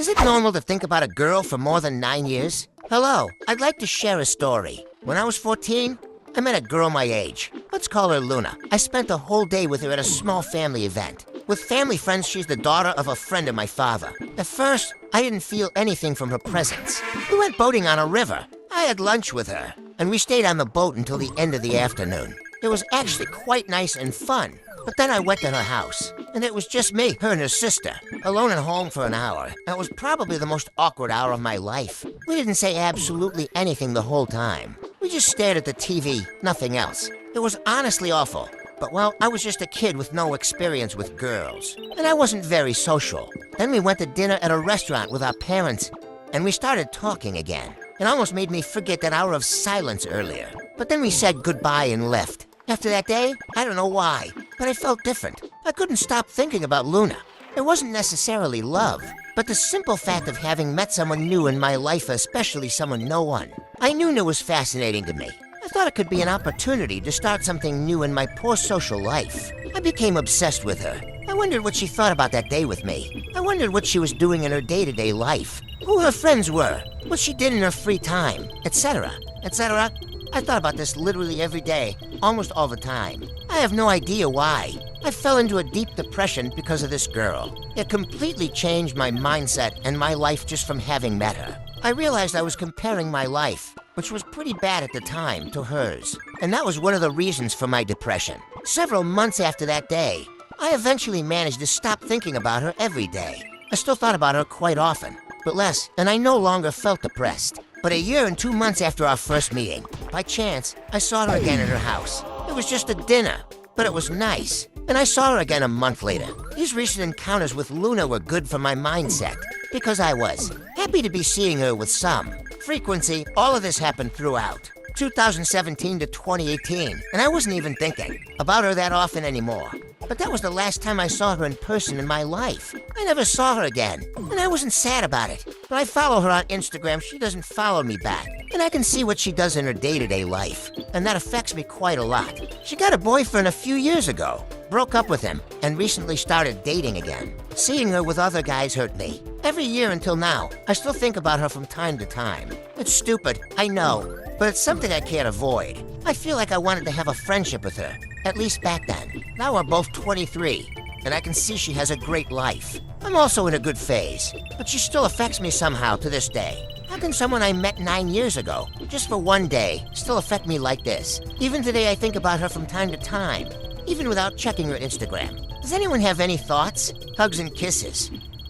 Is it normal to think about a girl for more than 9 years? Hello, I'd like to share a story. When I was 14, I met a girl my age. Let's call her Luna. I spent a whole day with her at a small family event. With family friends, she's the daughter of a friend of my father. At first, I didn't feel anything from her presence. We went boating on a river. I had lunch with her, and we stayed on the boat until the end of the afternoon. It was actually quite nice and fun. But then I went to her house, and it was just me, her and her sister, alone at home for an hour. It was probably the most awkward hour of my life. We didn't say absolutely anything the whole time. We just stared at the TV, nothing else. It was honestly awful. But well, I was just a kid with no experience with girls, and I wasn't very social. Then we went to dinner at a restaurant with our parents, and we started talking again. It almost made me forget that hour of silence earlier. But then we said goodbye and left. After that day, I don't know why, but I felt different. I couldn't stop thinking about Luna. It wasn't necessarily love, but the simple fact of having met someone new in my life, especially someone no one. I knew it was fascinating to me. I thought it could be an opportunity to start something new in my poor social life. I became obsessed with her. I wondered what she thought about that day with me. I wondered what she was doing in her day-to-day life, who her friends were, what she did in her free time, etc., etc. I thought about this literally every day, almost all the time. I have no idea why. I fell into a deep depression because of this girl. It completely changed my mindset and my life just from having met her. I realized I was comparing my life, which was pretty bad at the time, to hers. And that was one of the reasons for my depression. Several months after that day, I eventually managed to stop thinking about her every day. I still thought about her quite often, but less, and I no longer felt depressed. But a year and 2 months after our first meeting, by chance, I saw her again at her house. It was just a dinner, but it was nice. And I saw her again a month later. These recent encounters with Luna were good for my mindset, because I was happy to be seeing her with some frequency. All of this happened throughout 2017 to 2018, and I wasn't even thinking about her that often anymore. But that was the last time I saw her in person in my life. I never saw her again, and I wasn't sad about it. But I follow her on Instagram. She doesn't follow me back, and I can see what she does in her day-to-day life, and that affects me quite a lot. She got a boyfriend a few years ago, broke up with him, and recently started dating again. Seeing her with other guys hurt me. Every year until now, I still think about her from time to time. It's stupid, I know, but it's something I can't avoid. I feel like I wanted to have a friendship with her, at least back then. Now we're both 23, and I can see she has a great life. I'm also in a good phase, but she still affects me somehow to this day. How can someone I met 9 years ago, just for one day, still affect me like this? Even today I think about her from time to time, even without checking her Instagram. Does anyone have any thoughts? Hugs and kisses.